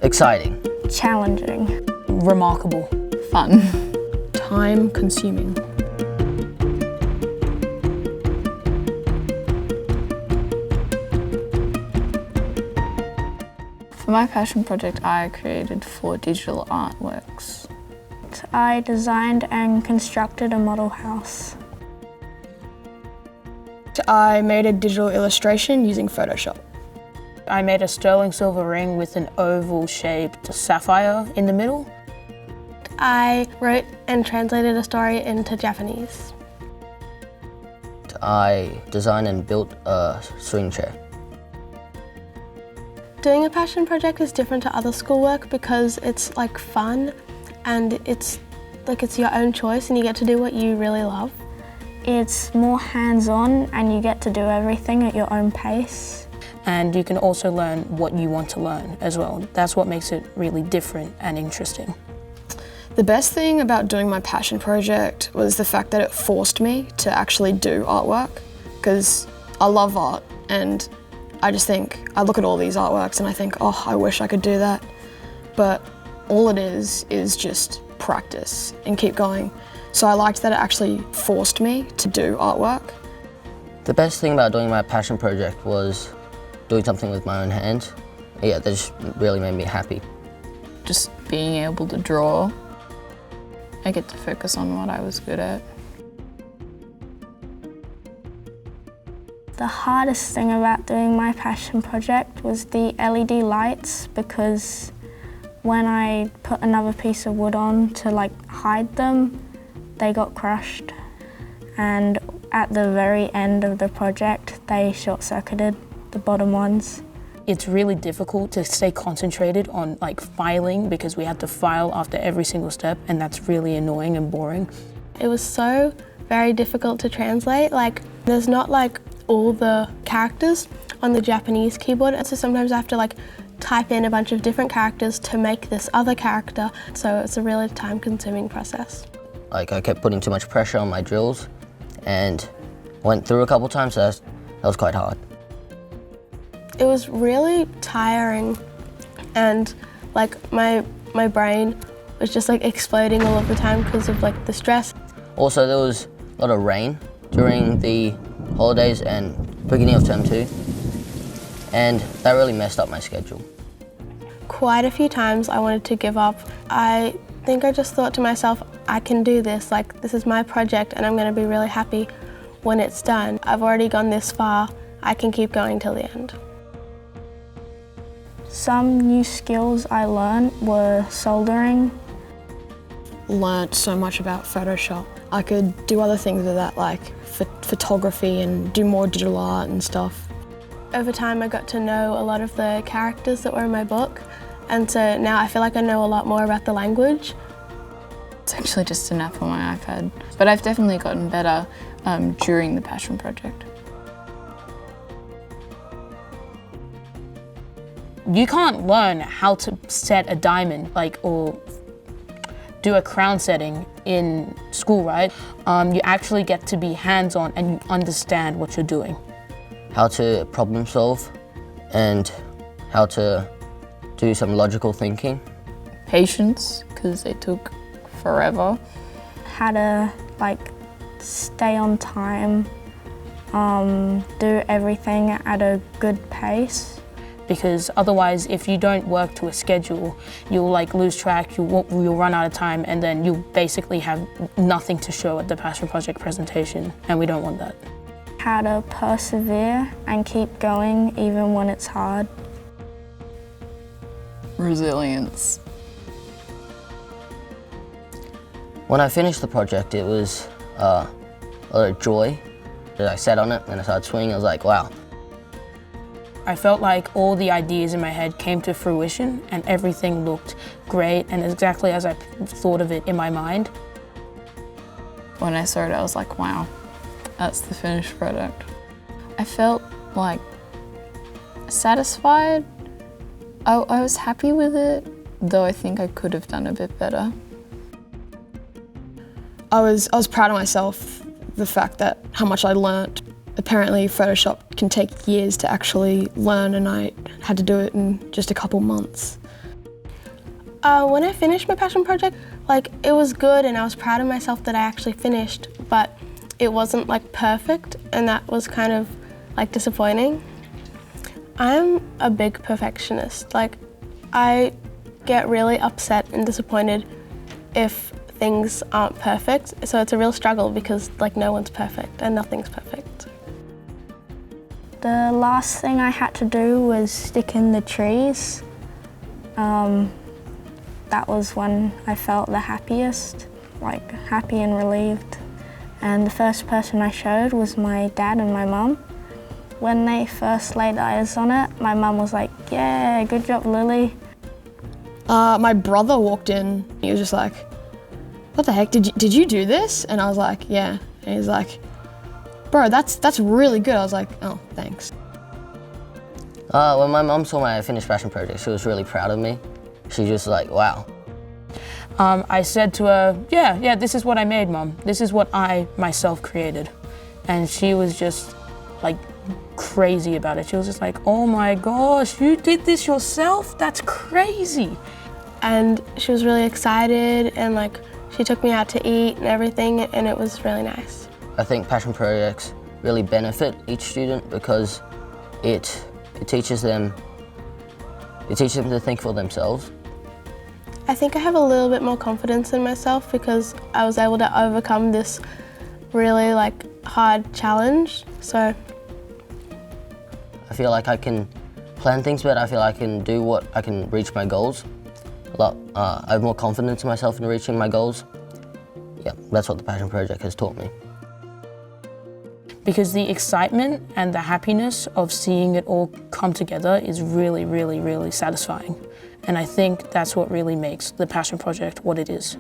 Exciting. Challenging. Remarkable. Fun. Time-consuming. For my passion project, I created 4 digital artworks. I designed and constructed a model house. I made a digital illustration using Photoshop. I made a sterling silver ring with an oval-shaped sapphire in the middle. I wrote and translated a story into Japanese. I designed and built a swing chair. Doing a passion project is different to other schoolwork because it's like fun and it's your own choice and you get to do what you really love. It's more hands-on and you get to do everything at your own pace. And you can also learn what you want to learn as well. That's what makes it really different and interesting. The best thing about doing my passion project was the fact that it forced me to actually do artwork, because I love art and I just think, I look at all these artworks and I think, oh, I wish I could do that. But all it is just practice and keep going. So I liked that it actually forced me to do artwork. The best thing about doing my passion project was doing something with my own hands. Yeah, that just really made me happy. Just being able to draw. I get to focus on what I was good at. The hardest thing about doing my passion project was the LED lights, because when I put another piece of wood on to hide them, they got crushed. And at the very end of the project, they short-circuited the bottom ones. It's really difficult to stay concentrated on filing, because we had to file after every single step, and that's really annoying and boring. It was so very difficult to translate. There's not all the characters on the Japanese keyboard, and so sometimes I have to type in a bunch of different characters to make this other character, so it's a really time-consuming process. I kept putting too much pressure on my drills and went through a couple times, so that was quite hard. It was really tiring and my brain was just exploding all of the time because of the stress. Also, there was a lot of rain during the holidays and beginning of term 2, and that really messed up my schedule. Quite a few times I wanted to give up. I think I just thought to myself, I can do this, this is my project and I'm going to be really happy when it's done. I've already gone this far, I can keep going till the end. Some new skills I learned were soldering. Learned so much about Photoshop. I could do other things with that, like photography, and do more digital art and stuff. Over time I got to know a lot of the characters that were in my book, and so now I feel like I know a lot more about the language. It's actually just an app on my iPad, but I've definitely gotten better during the passion project. You can't learn how to set a diamond, or do a crown setting in school, right? You actually get to be hands-on and you understand what you're doing. How to problem solve and how to do some logical thinking. Patience, because it took forever. How to stay on time, do everything at a good pace. Because otherwise, if you don't work to a schedule, you'll lose track, you'll run out of time, and then you basically have nothing to show at the passion project presentation, and we don't want that. How to persevere and keep going even when it's hard. Resilience. When I finished the project, it was a lot of joy. I sat on it and I started swinging. I was like, wow. I felt like all the ideas in my head came to fruition and everything looked great and exactly as I thought of it in my mind. When I saw it, I was like, wow, that's the finished product. I felt satisfied. I was happy with it, though I think I could have done a bit better. I was proud of myself, the fact that how much I learnt. Apparently Photoshop can take years to actually learn, and I had to do it in just a couple months. When I finished my passion project, like it was good and I was proud of myself that I actually finished, but it wasn't like perfect and that was kind of like disappointing. I'm a big perfectionist. Like I get really upset and disappointed if things aren't perfect. So it's a real struggle because like no one's perfect and nothing's perfect. The last thing I had to do was stick in the trees. That was when I felt the happiest, like happy and relieved. And the first person I showed was my dad and my mum. When they first laid eyes on it, my mum was like, yeah, good job, Lily. My brother walked in, he was just like, what the heck, did you do this? And I was like, yeah. And he's like, bro, that's really good. I was like, oh, thanks. When my mum saw my finished passion project, she was really proud of me. She just like, wow. I said to her, yeah, this is what I made, Mum. This is what I myself created. And she was just like crazy about it. She was just like, oh my gosh, you did this yourself? That's crazy. And she was really excited and like she took me out to eat and everything and it was really nice. I think passion projects really benefit each student because it teaches them to think for themselves. I think I have a little bit more confidence in myself because I was able to overcome this really like hard challenge. So I feel like I can plan things better. I feel I can reach my goals a lot. I have more confidence in myself in reaching my goals. Yeah, that's what the passion project has taught me. Because the excitement and the happiness of seeing it all come together is really, really, really satisfying. And I think that's what really makes the passion project what it is.